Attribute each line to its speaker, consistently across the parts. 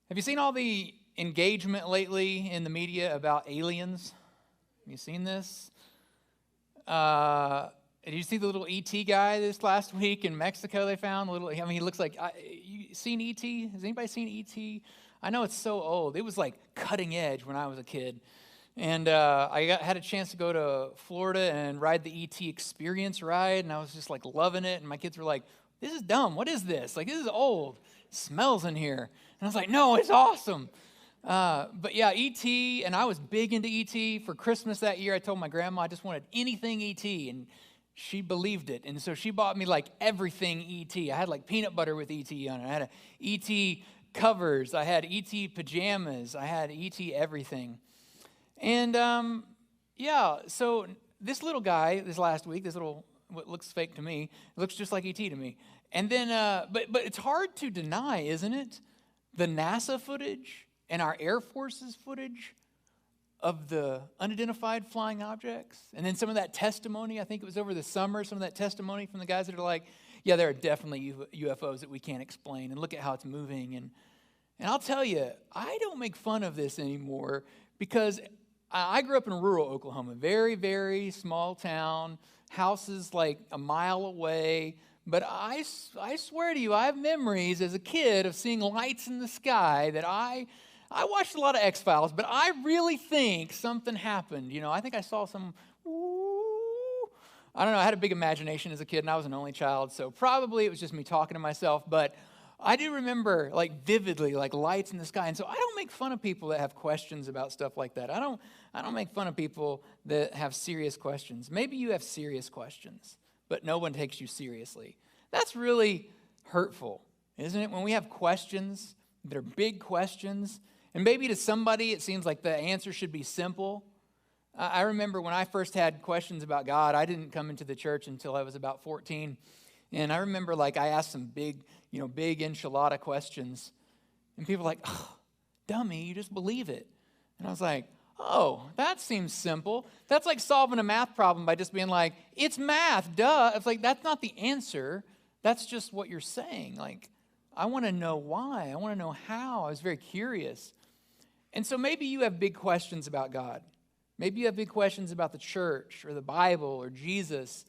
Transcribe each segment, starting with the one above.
Speaker 1: Have you seen all the engagement lately in the media about aliens? Have you seen this? Did you see the little ET guy this last week in Mexico they found? He looks like, you seen ET? Has anybody seen ET? I know it's so old. It was like cutting edge when I was a kid. And had a chance to go to Florida and ride the ET experience ride, and I was just like loving it. And my kids were like, this is dumb. What is this? Like, this is old. It smells in here. And I was like, no, it's awesome. But yeah, E.T., and I was big into E.T. For Christmas that year. I told my grandma I just wanted anything E.T., and she believed it. And so she bought me like everything E.T. I had like peanut butter with E.T. on it. I had E.T. covers. I had E.T. pajamas. I had E.T. everything. And so this little guy this last week, what looks fake to me, it looks just like E.T. to me. And then, but it's hard to deny, isn't it? The NASA footage and our Air Force's footage of the unidentified flying objects. And then some of that testimony, I think it was over the summer, some of that testimony from the guys that are like, yeah, there are definitely UFOs that we can't explain, and look at how it's moving. And I'll tell you, I don't make fun of this anymore because I grew up in rural Oklahoma, very, very small town, houses like a mile away. But I swear to you, I have memories as a kid of seeing lights in the sky that I watched a lot of X-Files, but I really think something happened. You know, I think I saw some, I don't know, I had a big imagination as a kid, and I was an only child, so probably it was just me talking to myself, but I do remember, like, vividly, like, lights in the sky. And so I don't make fun of people that have questions about stuff like that. I don't make fun of people that have serious questions. Maybe you have serious questions, but no one takes you seriously. That's really hurtful, isn't it? When we have questions that are big questions, and maybe to somebody it seems like the answer should be simple. I remember when I first had questions about God, I didn't come into the church until I was about 14. And I remember, like, I asked some big enchilada questions. And people were like, oh, dummy, you just believe it. And I was like, oh, that seems simple. That's like solving a math problem by just being like, it's math, duh. It's like, that's not the answer. That's just what you're saying. Like, I want to know why. I want to know how. I was very curious. And so maybe you have big questions about God. Maybe you have big questions about the church or the Bible or Jesus.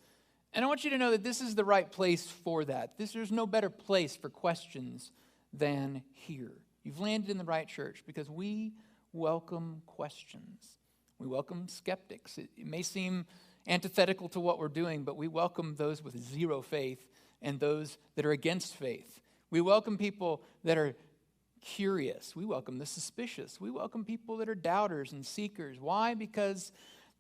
Speaker 1: And I want you to know that this is the right place for that. There's no better place for questions than here. You've landed in the right church because we welcome questions. We welcome skeptics. It may seem antithetical to what we're doing, but we welcome those with zero faith and those that are against faith. We welcome people that are curious. We welcome the suspicious. We welcome people that are doubters and seekers. Why? Because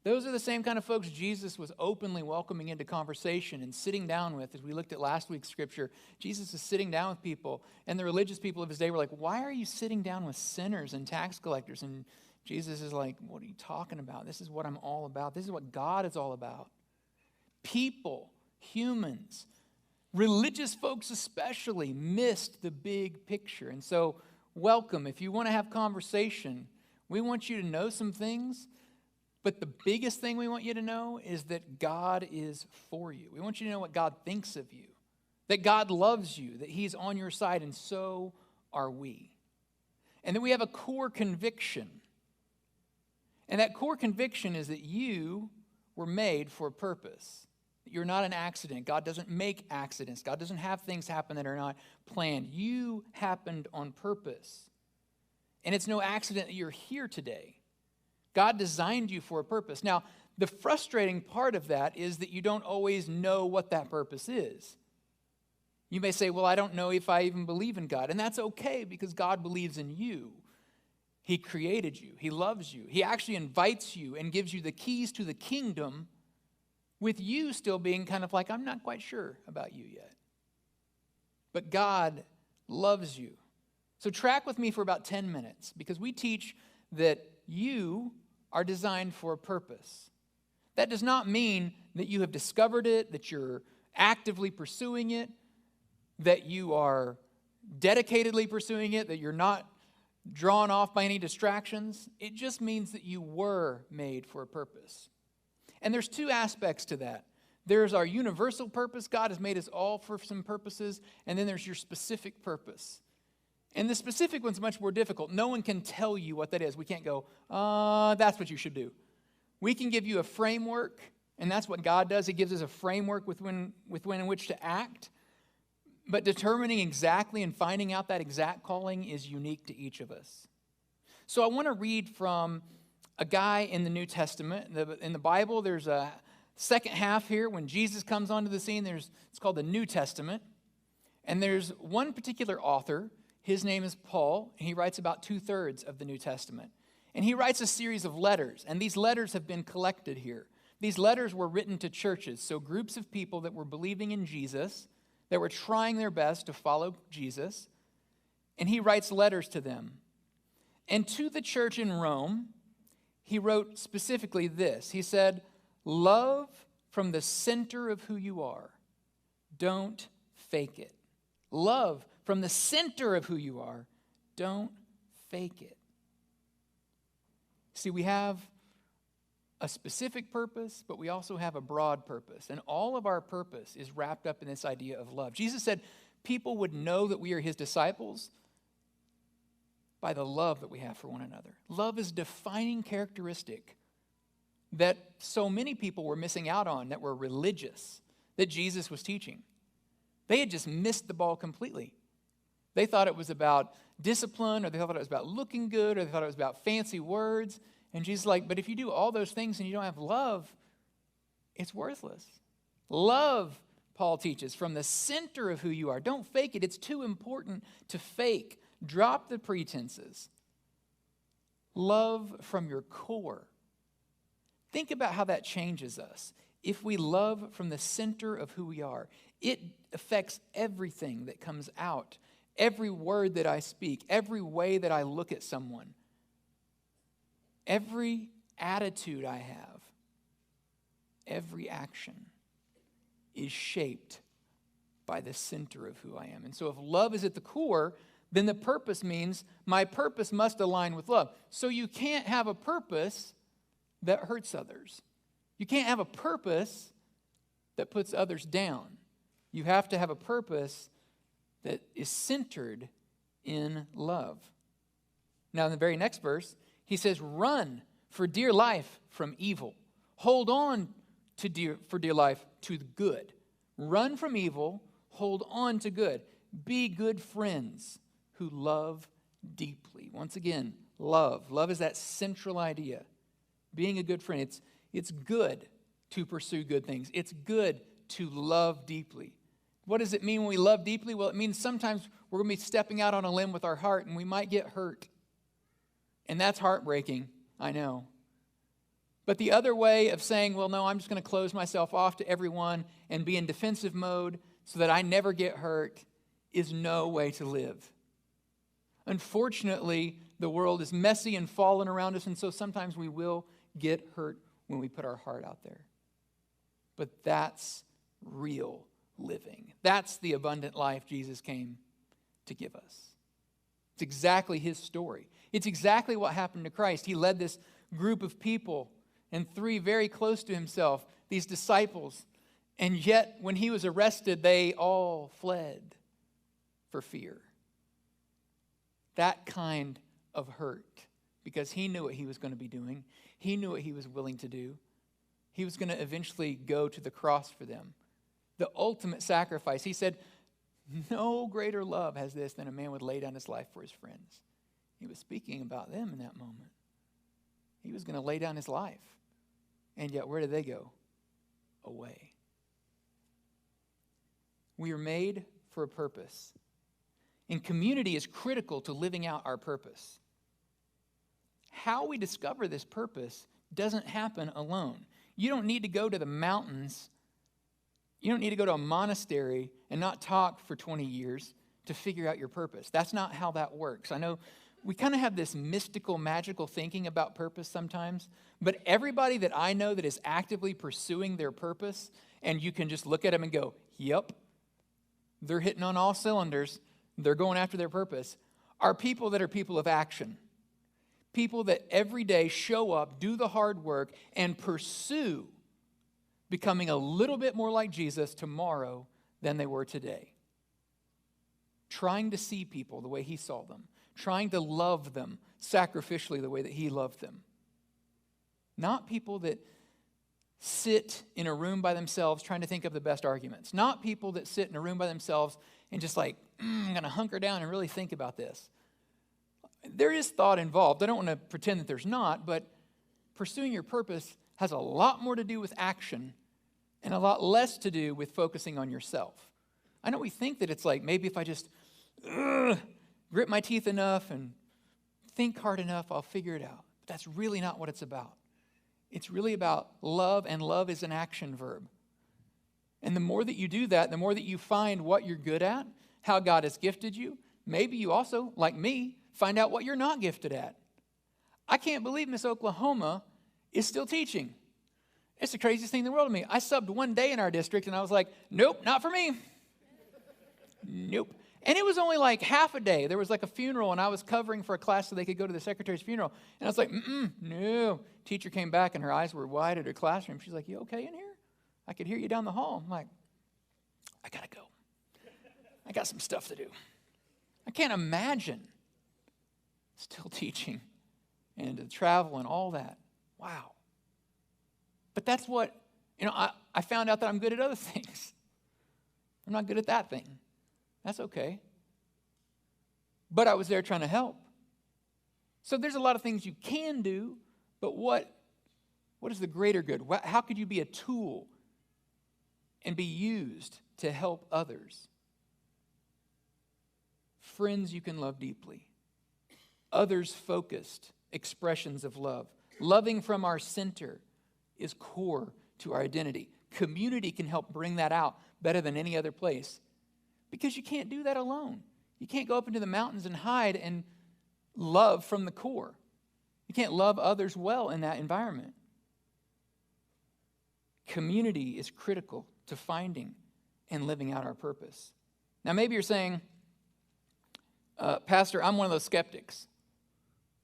Speaker 1: those are the same kind of folks Jesus was openly welcoming into conversation and sitting down with. As we looked at last week's scripture, Jesus is sitting down with people, and the religious people of his day were like, why are you sitting down with sinners and tax collectors? And Jesus is like, what are you talking about? This is what I'm all about. This is what God is all about. People, humans, religious folks especially missed the big picture. And so, welcome. If you want to have conversation, we want you to know some things. But the biggest thing we want you to know is that God is for you. We want you to know what God thinks of you, that God loves you, that he's on your side, and so are we. And then we have a core conviction. And that core conviction is that you were made for a purpose. You're not an accident. God doesn't make accidents. God doesn't have things happen that are not planned. You happened on purpose. And it's no accident that you're here today. God designed you for a purpose. Now, the frustrating part of that is that you don't always know what that purpose is. You may say, well, I don't know if I even believe in God. And that's okay because God believes in you. He created you. He loves you. He actually invites you and gives you the keys to the kingdom with you still being kind of like, I'm not quite sure about you yet. But God loves you. So track with me for about 10 minutes because we teach that you are designed for a purpose. That does not mean that you have discovered it, that you're actively pursuing it, that you are dedicatedly pursuing it, that you're not drawn off by any distractions. It just means that you were made for a purpose. And there's two aspects to that. There's our universal purpose. God has made us all for some purposes. And then there's your specific purpose. And the specific one's much more difficult. No one can tell you what that is. We can't go, that's what you should do. We can give you a framework, and that's what God does. He gives us a framework in which to act. But determining exactly and finding out that exact calling is unique to each of us. So I want to read from a guy in the New Testament. In the Bible, there's a second half here when Jesus comes onto the scene. It's called the New Testament. And there's one particular author. His name is Paul, and he writes about 2/3 of the New Testament. And he writes a series of letters, and these letters have been collected here. These letters were written to churches, so groups of people that were believing in Jesus, that were trying their best to follow Jesus, and he writes letters to them. And to the church in Rome, he wrote specifically this. He said, "Love from the center of who you are. Don't fake it." Love from the center of who you are. Don't fake it. See, we have a specific purpose, but we also have a broad purpose. And all of our purpose is wrapped up in this idea of love. Jesus said people would know that we are his disciples by the love that we have for one another. Love is a defining characteristic that so many people were missing out on, that were religious, that Jesus was teaching. They had just missed the ball completely. They thought it was about discipline, or they thought it was about looking good, or they thought it was about fancy words. And Jesus is like, but if you do all those things and you don't have love, it's worthless. Love, Paul teaches, from the center of who you are. Don't fake it. It's too important to fake. Drop the pretenses. Love from your core. Think about how that changes us. If we love from the center of who we are, it affects everything that comes out. Every word that I speak, every way that I look at someone, every attitude I have, every action is shaped by the center of who I am. And so if love is at the core, then the purpose means my purpose must align with love. So you can't have a purpose that hurts others. You can't have a purpose that puts others down. You have to have a purpose that is centered in love. Now, in the very next verse, he says, run for dear life from evil. Hold on for dear life to the good. Run from evil, hold on to good. Be good friends who love deeply. Once again, love. Love is that central idea. Being a good friend. It's good to pursue good things. It's good to love deeply. What does it mean when we love deeply? Well, it means sometimes we're going to be stepping out on a limb with our heart and we might get hurt. And that's heartbreaking, I know. But the other way of saying, well, no, I'm just going to close myself off to everyone and be in defensive mode so that I never get hurt is no way to live. Unfortunately, the world is messy and fallen around us, and so sometimes we will get hurt when we put our heart out there. But that's real living. That's the abundant life Jesus came to give us. It's exactly his story. It's exactly what happened to Christ. He led this group of people, and 3 very close to himself, these disciples, and yet when he was arrested, they all fled for fear. That kind of hurt, because he knew what he was going to be doing. He knew what he was willing to do. He was going to eventually go to the cross for them. The ultimate sacrifice. He said, no greater love has this than a man would lay down his life for his friends. He was speaking about them in that moment. He was going to lay down his life. And yet, where did they go? Away. We are made for a purpose. And community is critical to living out our purpose. How we discover this purpose doesn't happen alone. You don't need to go to the mountains. You don't need to go to a monastery and not talk for 20 years to figure out your purpose. That's not how that works. I know we kind of have this mystical, magical thinking about purpose sometimes, but everybody that I know that is actively pursuing their purpose, and you can just look at them and go, yep, they're hitting on all cylinders, they're going after their purpose, are people that are people of action. People that every day show up, do the hard work, and pursue becoming a little bit more like Jesus tomorrow than they were today. trying to see people the way he saw them, trying to love them sacrificially the way that he loved them. Not people that sit in a room by themselves trying to think of the best arguments. Not people that sit in a room by themselves and just like, I'm going to hunker down and really think about this. There is thought involved. I don't want to pretend that there's not, but pursuing your purpose has a lot more to do with action and a lot less to do with focusing on yourself. I know we think that it's like, maybe if I just grit my teeth enough and think hard enough, I'll figure it out. But that's really not what it's about. It's really about love, and love is an action verb. And the more that you do that, the more that you find what you're good at, how God has gifted you, maybe you also, like me, find out what you're not gifted at. I can't believe Miss Oklahoma is still teaching. It's the craziest thing in the world to me. I subbed one day in our district, and I was like, nope, not for me. Nope. And it was only like half a day. There was like a funeral, and I was covering for a class so they could go to the secretary's funeral. And I was like, no. Teacher came back, and her eyes were wide at her classroom. She's like, you okay in here? I could hear you down the hall. I'm like, I got to go. I got some stuff to do. I can't imagine still teaching and to travel and all that. Wow. But that's what, I found out that I'm good at other things. I'm not good at that thing. That's okay. But I was there trying to help. So there's a lot of things you can do, but what is the greater good? How could you be a tool and be used to help others? Friends you can love deeply. Others-focused expressions of love. Loving from our center is core to our identity. Community can help bring that out better than any other place, because you can't do that alone. You can't go up into the mountains and hide and love from the core. You can't love others well in that environment. Community is critical to finding and living out our purpose. Now, maybe you're saying, Pastor, I'm one of those skeptics.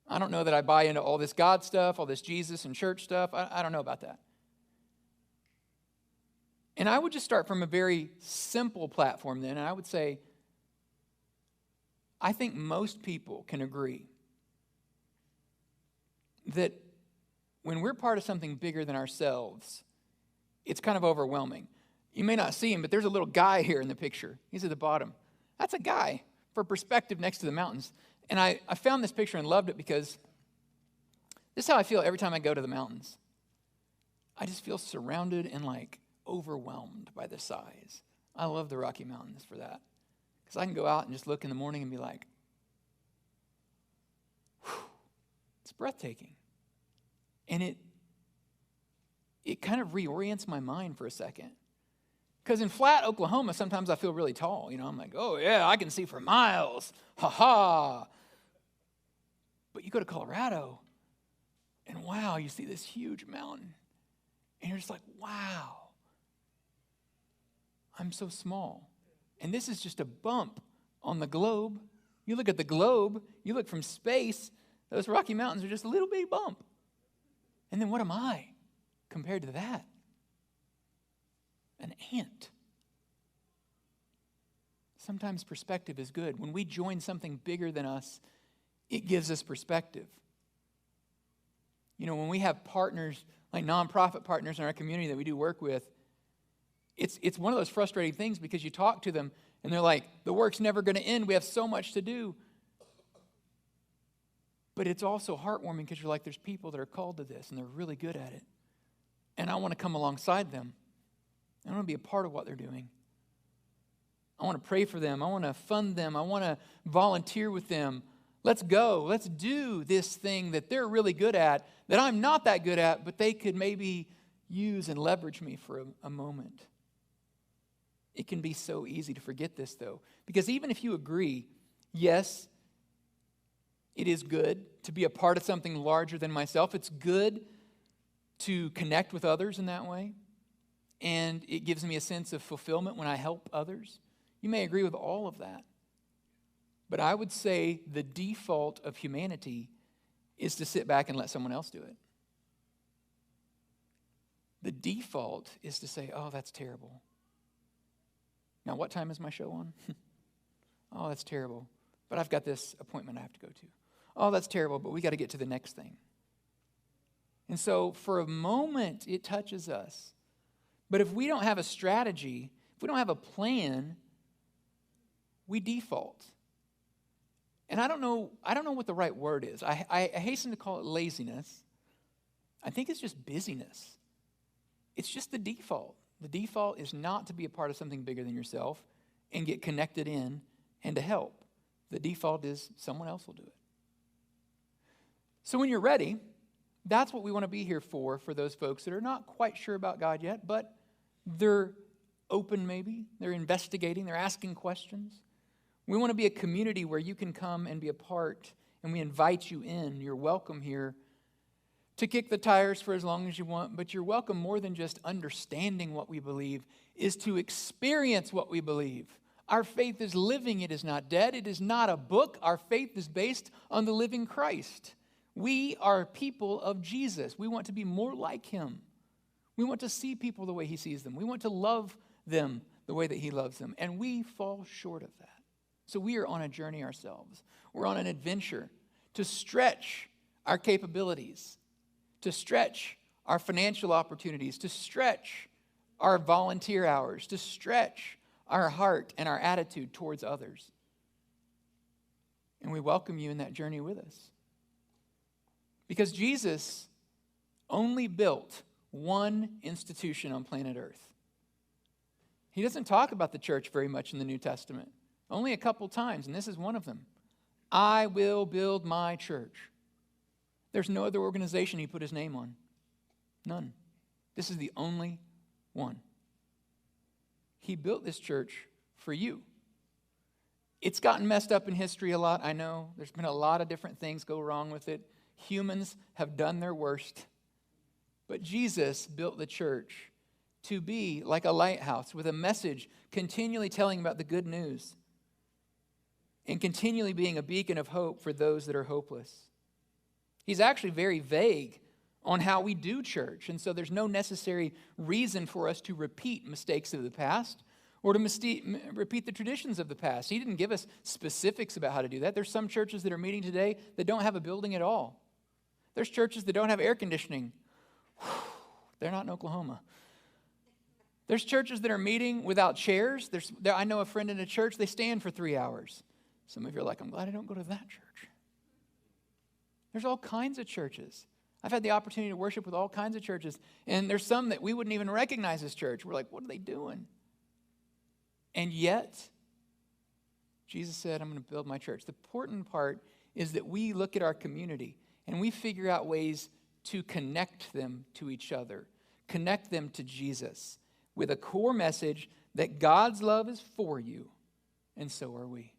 Speaker 1: I don't know that I buy into all this God stuff, all this Jesus and church stuff. I don't know about that. And I would just start from a very simple platform then, and I would say, I think most people can agree that when we're part of something bigger than ourselves, it's kind of overwhelming. You may not see him, but there's a little guy here in the picture. He's at the bottom. That's a guy for perspective next to the mountains. And I found this picture and loved it because this is how I feel every time I go to the mountains. I just feel surrounded and like overwhelmed by the size. I love the Rocky Mountains for that. Because I can go out and just look in the morning and be like, whew, it's breathtaking. And it kind of reorients my mind for a second. Because in flat Oklahoma, sometimes I feel really tall. I'm like, oh yeah, I can see for miles. Ha ha. But you go to Colorado, and wow, you see this huge mountain. And you're just like, wow, I'm so small. And this is just a bump on the globe. You look at the globe, you look from space, those Rocky Mountains are just a little bitty bump. And then what am I compared to that? An ant. Sometimes perspective is good. When we join something bigger than us, it gives us perspective. When we have partners, like nonprofit partners in our community that we do work with, it's one of those frustrating things because you talk to them and they're like, the work's never going to end. We have so much to do. But it's also heartwarming because you're like, there's people that are called to this and they're really good at it. And I want to come alongside them. I want to be a part of what they're doing. I want to pray for them. I want to fund them. I want to volunteer with them. Let's go. Let's do this thing that they're really good at, that I'm not that good at, but they could maybe use and leverage me for a moment. It can be so easy to forget this, though, because even if you agree, yes, it is good to be a part of something larger than myself. It's good to connect with others in that way. And it gives me a sense of fulfillment when I help others. You may agree with all of that. But I would say the default of humanity is to sit back and let someone else do it. The default is to say, oh, that's terrible. Now, what time is my show on? Oh, that's terrible. But I've got this appointment I have to go to. Oh, that's terrible, but we got to get to the next thing. And so for a moment, it touches us. But if we don't have a strategy, if we don't have a plan, we default. And I don't know what the right word is. I hasten to call it laziness. I think it's just busyness. It's just the default. The default is not to be a part of something bigger than yourself and get connected in and to help. The default is someone else will do it. So when you're ready, that's what we want to be here for those folks that are not quite sure about God yet, but they're open maybe, they're investigating, they're asking questions. We want to be a community where you can come and be a part, and we invite you in. You're welcome here to kick the tires for as long as you want, but you're welcome more than just understanding what we believe, is to experience what we believe. Our faith is living, it is not dead, it is not a book. Our faith is based on the living Christ. We are people of Jesus. We want to be more like him. We want to see people the way he sees them. We want to love them the way that he loves them, and we fall short of that. So we are on a journey ourselves. We're on an adventure to stretch our capabilities, to stretch our financial opportunities, to stretch our volunteer hours, to stretch our heart and our attitude towards others. And we welcome you in that journey with us. Because Jesus only built one institution on planet Earth. He doesn't talk about the church very much in the New Testament. Only a couple times, and this is one of them. I will build my church. There's no other organization he put his name on. None. This is the only one. He built this church for you. It's gotten messed up in history a lot, I know. There's been a lot of different things go wrong with it. Humans have done their worst. But Jesus built the church to be like a lighthouse with a message continually telling about the good news and continually being a beacon of hope for those that are hopeless. He's actually very vague on how we do church, and so there's no necessary reason for us to repeat mistakes of the past or to repeat the traditions of the past. He didn't give us specifics about how to do that. There's some churches that are meeting today that don't have a building at all. There's churches that don't have air conditioning. They're not in Oklahoma. There's churches that are meeting without chairs. I know a friend in a church, they stand for 3 hours. Some of you are like, I'm glad I don't go to that church. There's all kinds of churches. I've had the opportunity to worship with all kinds of churches, and there's some that we wouldn't even recognize as church. We're like, what are they doing? And yet, Jesus said, I'm going to build my church. The important part is that we look at our community and we figure out ways to connect them to each other, connect them to Jesus with a core message that God's love is for you, and so are we.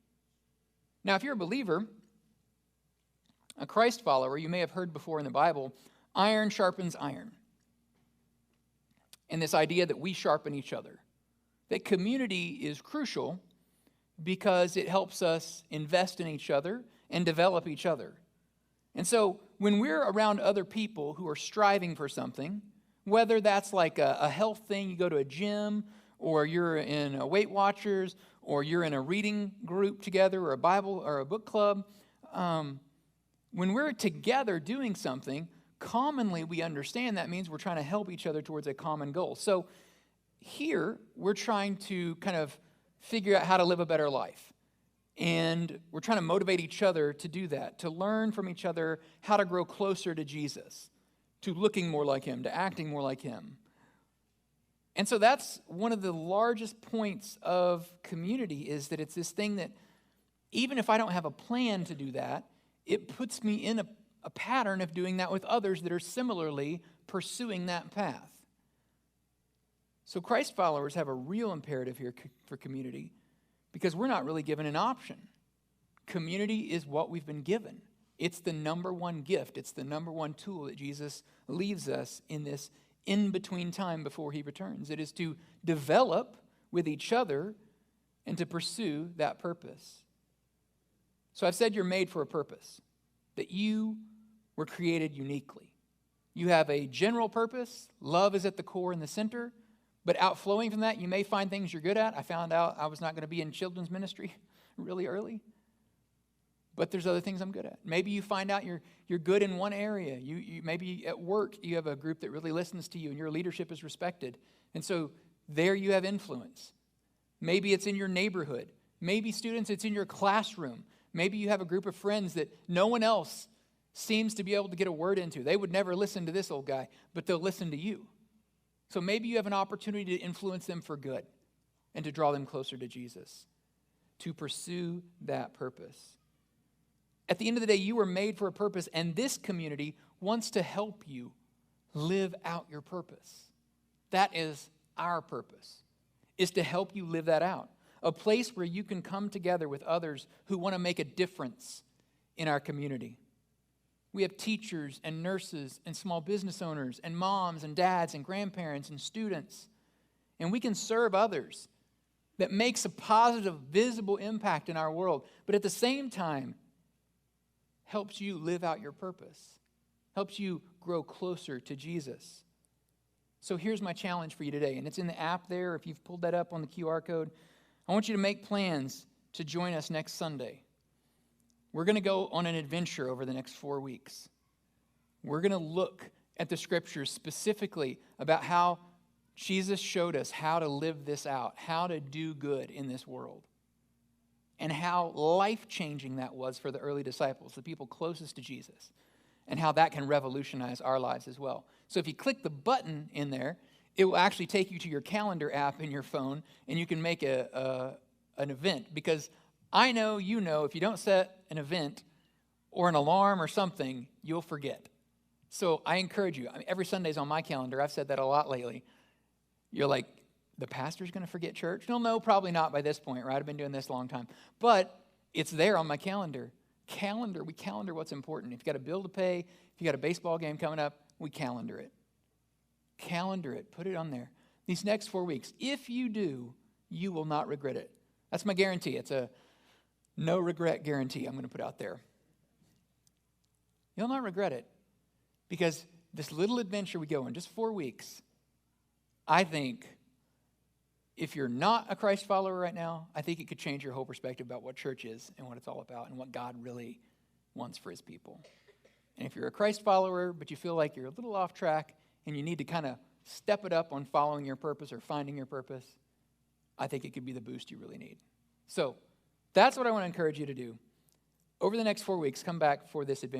Speaker 1: Now, if you're a believer, a Christ follower, you may have heard before in the Bible, iron sharpens iron. And this idea that we sharpen each other. That community is crucial because it helps us invest in each other and develop each other. And so when we're around other people who are striving for something, whether that's like a health thing, you go to a gym, or you're in a Weight Watchers, or you're in a reading group together, or a Bible or a book club, when we're together doing something, commonly we understand that means we're trying to help each other towards a common goal. So here, we're trying to kind of figure out how to live a better life. And we're trying to motivate each other to do that, to learn from each other how to grow closer to Jesus, to looking more like him, to acting more like him. And so that's one of the largest points of community, is that it's this thing that even if I don't have a plan to do that, it puts me in a pattern of doing that with others that are similarly pursuing that path. So Christ followers have a real imperative here for community because we're not really given an option. Community is what we've been given. It's the number one gift. It's the number one tool that Jesus leaves us in this in-between time before he returns. It is to develop with each other and to pursue that purpose. So I've said you're made for a purpose, that you were created uniquely. You have a general purpose. Love is at the core and the center. But outflowing from that, you may find things you're good at. I found out I was not going to be in children's ministry really early. But there's other things I'm good at. Maybe you find out you're good in one area. You maybe at work you have a group that really listens to you and your leadership is respected. And so there you have influence. Maybe it's in your neighborhood. Maybe students, it's in your classroom. Maybe you have a group of friends that no one else seems to be able to get a word into. They would never listen to this old guy, but they'll listen to you. So maybe you have an opportunity to influence them for good and to draw them closer to Jesus, to pursue that purpose. At the end of the day, you were made for a purpose, and this community wants to help you live out your purpose. That is our purpose, is to help you live that out. A place where you can come together with others who want to make a difference in our community. We have teachers and nurses and small business owners and moms and dads and grandparents and students. And we can serve others that makes a positive, visible impact in our world. But at the same time, helps you live out your purpose, helps you grow closer to Jesus. So here's my challenge for you today, and it's in the app there. If you've pulled that up on the QR code, I want you to make plans to join us next Sunday. We're going to go on an adventure over the next 4 weeks. We're going to look at the scriptures specifically about how Jesus showed us how to live this out, how to do good in this world, and how life-changing that was for the early disciples, the people closest to Jesus, and how that can revolutionize our lives as well. So if you click the button in there, it will actually take you to your calendar app in your phone, and you can make an event. Because I know, you know, if you don't set an event or an alarm or something, you'll forget. So I encourage you. Every Sunday's on my calendar. I've said that a lot lately. You're like, the pastor's going to forget church? No, probably not by this point, right? I've been doing this a long time. But it's there on my calendar. We calendar what's important. If you got a bill to pay, if you got a baseball game coming up, we calendar it. Calendar it. Put it on there. These next 4 weeks, if you do, you will not regret it. That's my guarantee. It's a no regret guarantee I'm going to put out there. You'll not regret it because this little adventure we go on, just 4 weeks, I think if you're not a Christ follower right now, I think it could change your whole perspective about what church is and what it's all about and what God really wants for his people. And if you're a Christ follower, but you feel like you're a little off track and you need to kind of step it up on following your purpose or finding your purpose, I think it could be the boost you really need. So that's what I want to encourage you to do. Over the next 4 weeks, come back for this adventure.